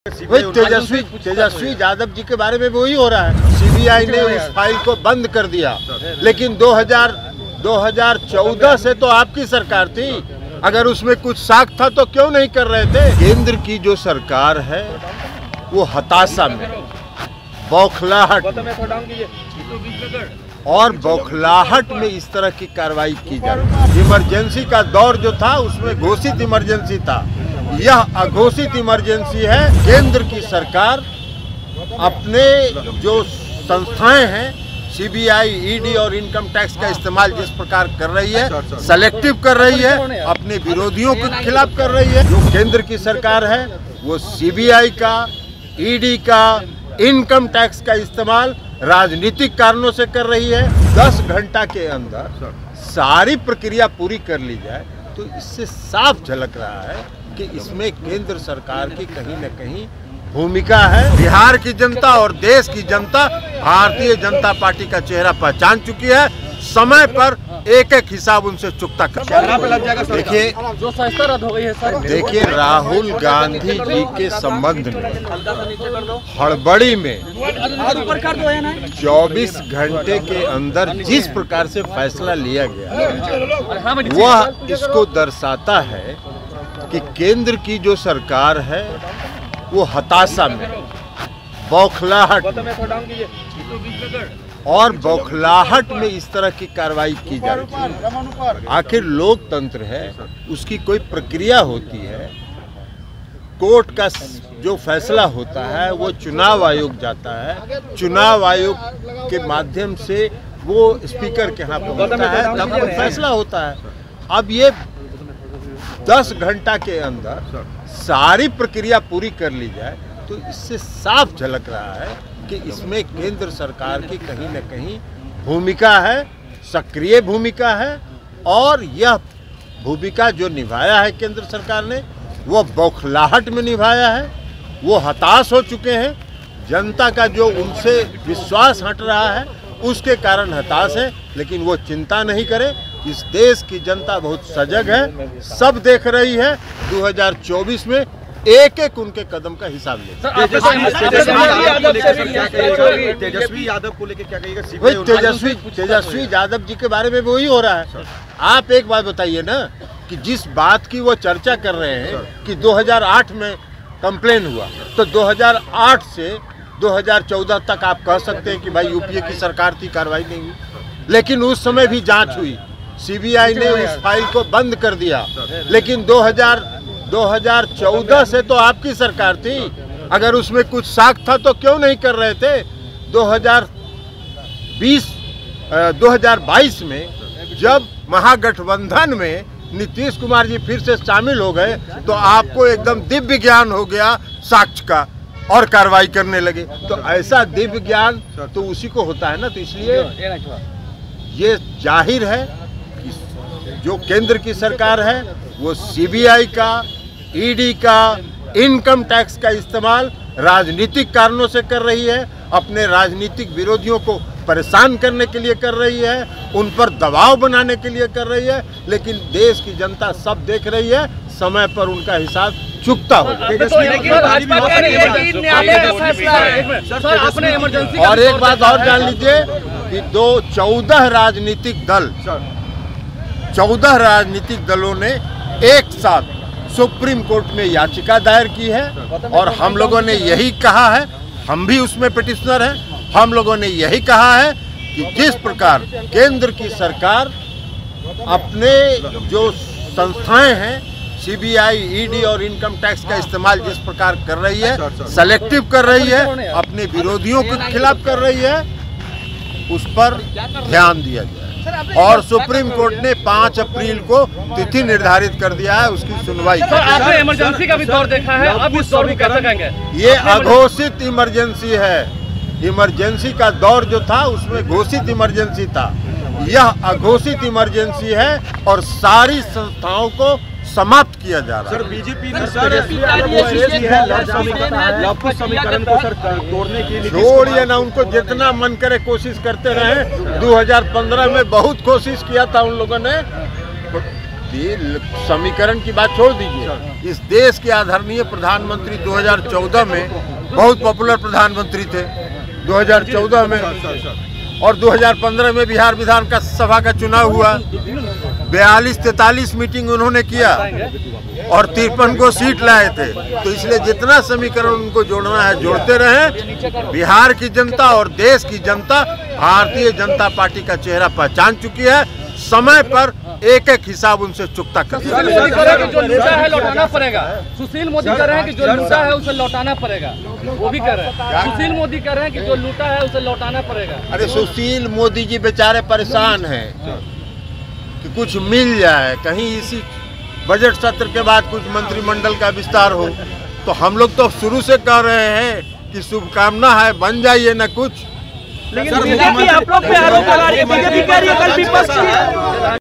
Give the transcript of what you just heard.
वही तेजस्वी यादव जी के बारे में वही हो रहा है। सीबीआई ने उस फाइल को बंद कर दिया, लेकिन 2014 से तो आपकी सरकार थी। अगर उसमें कुछ साख था तो क्यों नहीं कर रहे थे? केंद्र की जो सरकार है वो हताशा में, बौखलाहट और बौखलाहट में इस तरह की कार्रवाई की जा रही है। इमरजेंसी का दौर जो था उसमें घोषित इमरजेंसी था, यह अघोषित इमरजेंसी है। केंद्र की सरकार अपने जो संस्थाएं हैं, सीबीआई, ईडी और इनकम टैक्स का इस्तेमाल जिस प्रकार कर रही है, सेलेक्टिव कर रही है, अपने विरोधियों के खिलाफ कर रही है। जो केंद्र की सरकार है वो सीबीआई का, ईडी का, इनकम टैक्स का इस्तेमाल राजनीतिक कारणों से कर रही है। 10 घंटा के अंदर सारी प्रक्रिया पूरी कर ली जाए तो इससे साफ झलक रहा है कि इसमें केंद्र सरकार की कहीं न कहीं भूमिका है। बिहार की जनता और देश की जनता भारतीय जनता पार्टी का चेहरा पहचान चुकी है। समय पर एक एक हिसाब उनसे चुकता कर। देखिए जो संस्था रद्द हो गई है सर, देखिए राहुल गांधी जी के संबंध में हड़बड़ी में 24 घंटे के अंदर जिस प्रकार से फैसला लिया गया वह इसको दर्शाता है कि केंद्र की जो सरकार है वो हताशा में, बौखलाहट और बौखलाहट में इस तरह की कार्रवाई की जा रही है। आखिर लोकतंत्र है, उसकी कोई प्रक्रिया होती है। कोर्ट का जो फैसला होता है वो चुनाव आयोग जाता है, चुनाव आयोग के माध्यम से वो स्पीकर के यहाँ पहुँचता है, तब वो फैसला होता है। अब ये 10 घंटा के अंदर सारी प्रक्रिया पूरी कर ली जाए तो इससे साफ झलक रहा है कि इसमें केंद्र सरकार की कहीं न कहीं भूमिका है, सक्रिय भूमिका है। और यह भूमिका जो निभाया है केंद्र सरकार ने वो बौखलाहट में निभाया है। वो हताश हो चुके हैं, जनता का जो उनसे विश्वास हट रहा है उसके कारण हताश है। लेकिन वो चिंता नहीं करें, इस देश की जनता बहुत सजग है, सब देख रही है। 2024 में एक एक उनके कदम का हिसाब ले। तेजस्वी यादव को लेकर क्या कहिएगा? वही तेजस्वी यादव जी के बारे में वही हो रहा है। आप एक बात बताइए ना कि जिस बात की वो चर्चा कर रहे हैं कि 2008 में कंप्लेन हुआ, तो 2008 से 2014 तक आप कह सकते हैं कि भाई यूपीए की सरकार थी, कार्रवाई नहीं हुई। लेकिन उस समय भी जांच हुई, सीबीआई ने उस फाइल को बंद कर दिया। लेकिन 2014 से तो आपकी सरकार थी। अगर उसमें कुछ साख था तो क्यों नहीं कर रहे थे? 2022 में जब महागठबंधन में नीतीश कुमार जी फिर से शामिल हो गए तो आपको एकदम दिव्य ज्ञान हो गया साक्ष्य का और कार्रवाई करने लगे। तो ऐसा दिव्य ज्ञान तो उसी को होता है ना। तो इसलिए ये जाहिर है कि जो केंद्र की सरकार है वो सीबीआई का, ईडी का, इनकम टैक्स का इस्तेमाल राजनीतिक कारणों से कर रही है, अपने राजनीतिक विरोधियों को परेशान करने के लिए कर रही है, उन पर दबाव बनाने के लिए कर रही है। लेकिन देश की जनता सब देख रही है, समय पर उनका हिसाब चुकता हो। और एक बात और जान लीजिए कि 14 राजनीतिक दलों ने एक साथ सुप्रीम कोर्ट में याचिका दायर की है। और हम लोगों ने यही कहा है, हम भी उसमें पिटिशनर हैं, हम लोगों ने यही कहा है कि जिस प्रकार केंद्र की सरकार अपने जो संस्थाएं हैं, सीबीआई, ईडी और इनकम टैक्स का इस्तेमाल जिस प्रकार कर रही है, सेलेक्टिव कर रही है, अपने विरोधियों के खिलाफ कर रही है, उस पर ध्यान दिया जाए। और सुप्रीम कोर्ट ने 5 अप्रैल को तिथि निर्धारित कर दिया है उसकी सुनवाई। आपने इमरजेंसी का भी दौर देखा है, अब इस दौर को कैसे कहेंगे? ये अघोषित इमरजेंसी है। इमरजेंसी का दौर जो था उसमें घोषित इमरजेंसी था, यह अघोषित इमरजेंसी है और सारी संस्थाओं को समाप्त किया जा रहा है। सर बीजेपी ने समीकरण को सर तोड़ने के लिए छोड़िए ना, उनको जितना मन करे कोशिश करते रहे। 2015 में बहुत कोशिश किया था उन लोगों ने, समीकरण की बात छोड़ दीजिए। इस देश के आदरणीय प्रधानमंत्री 2014 में बहुत पॉपुलर प्रधानमंत्री थे 2014 में, और 2015 में बिहार विधान का सभा का चुनाव हुआ। 42-43 मीटिंग उन्होंने किया और 53 को सीट लाए थे। तो इसलिए जितना समीकरण उनको जोड़ना है जोड़ते रहे। बिहार की जनता और देश की जनता भारतीय जनता पार्टी का चेहरा पहचान चुकी है। समय पर एक एक हिसाब उनसे चुकता कर सुशील मोदी कह रहे हैं कि जो लूटा है लौटाना पड़ेगा। सुशील मोदी कह रहे हैं कि जो लूटा है उसे लौटाना पड़ेगा। वो भी कह रहे हैं, सुशील मोदी कह रहे हैं कि जो लूटा है उसे लौटाना पड़ेगा। अरे सुशील मोदी जी बेचारे परेशान हैं कि कुछ मिल जाए, कहीं इसी बजट सत्र के बाद कुछ मंत्रिमंडल का विस्तार हो। तो हम लोग तो शुरू से कह रहे हैं कि शुभकामना है, बन जाइए न कुछ। लेकिन बीजेपी आप लोग पे आरोप लगा रही है, बीजेपी कह रही है कल विपक्ष की